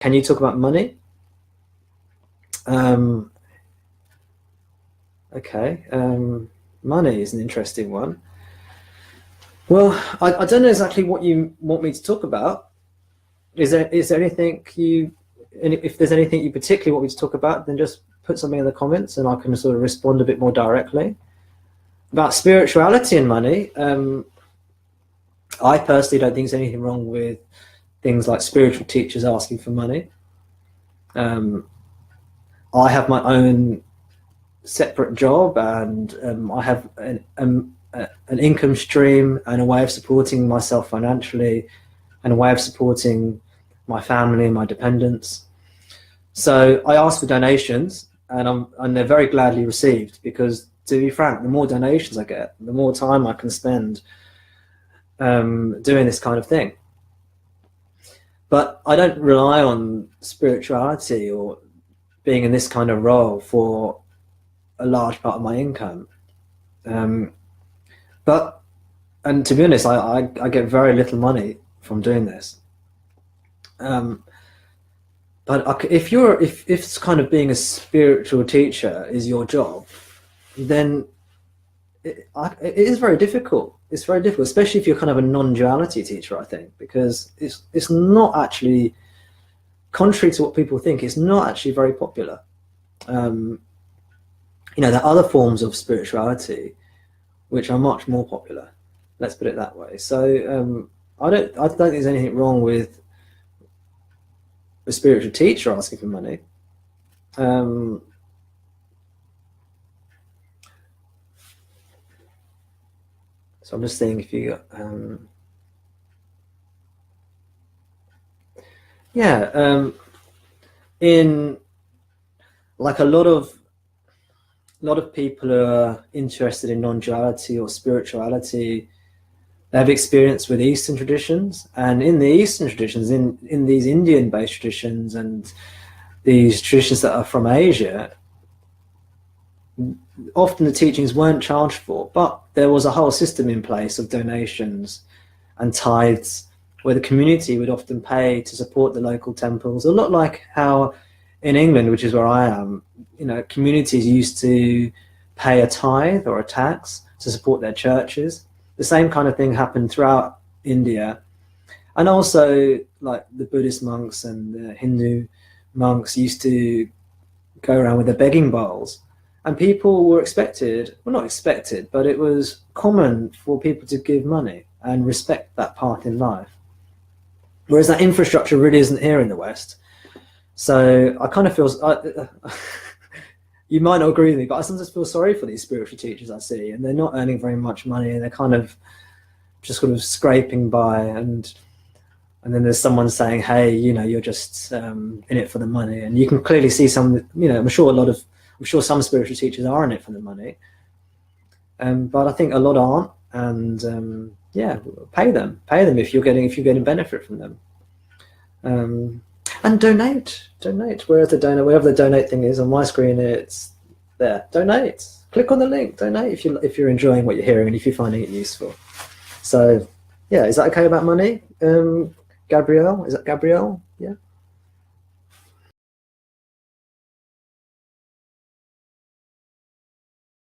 Can you talk about money? Okay, money is an interesting one. Well, I don't know exactly what you want me to talk about. Is there anything if there's anything you particularly want me to talk about, then just put something in the comments and I can sort of respond a bit more directly. About spirituality and money, I personally don't think there's anything wrong with things like spiritual teachers asking for money. I have my own separate job, and I have an income stream and a way of supporting myself financially, and a way of supporting my family and my dependents. So I ask for donations, and they're very gladly received, because to be frank, the more donations I get, the more time I can spend doing this kind of thing. But I don't rely on spirituality or being in this kind of role for a large part of my income. And to be honest, I get very little money from doing this. But if it's kind of being a spiritual teacher is your job, then it is very difficult. It's very difficult, especially if you're kind of a non-duality teacher, I think, because it's not actually, contrary to what people think, it's not actually very popular. There are other forms of spirituality which are much more popular. Let's put it that way. So I don't think there's anything wrong with a spiritual teacher asking for money. So I'm just saying, if you in like a lot of people who are interested in non-duality or spirituality, they have experience with Eastern traditions, and in the Eastern traditions, in these Indian-based traditions and these traditions that are from Asia, often the teachings weren't charged for, but there was a whole system in place of donations and tithes, where the community would often pay to support the local temples. A lot like how in England, which is where I am, communities used to pay a tithe or a tax to support their churches. The same kind of thing happened throughout India. And also, like, the Buddhist monks and the Hindu monks used to go around with their begging bowls. And people were expected, well, not expected, but it was common for people to give money and respect that path in life. Whereas that infrastructure really isn't here in the West. So I kind of feel, you might not agree with me, but I sometimes feel sorry for these spiritual teachers I see, and they're not earning very much money, and they're kind of just sort of scraping by, and then there's someone saying, hey, you're just in it for the money. And you can clearly see some, I'm sure some spiritual teachers are in it for the money. But I think a lot aren't, and pay them if you're getting benefit from them. And donate wherever the donate thing is on my screen. It's there. Donate. Click on the link. Donate if you're enjoying what you're hearing and if you're finding it useful. So yeah, is that okay about money? Gabrielle, is that Gabrielle? Yeah.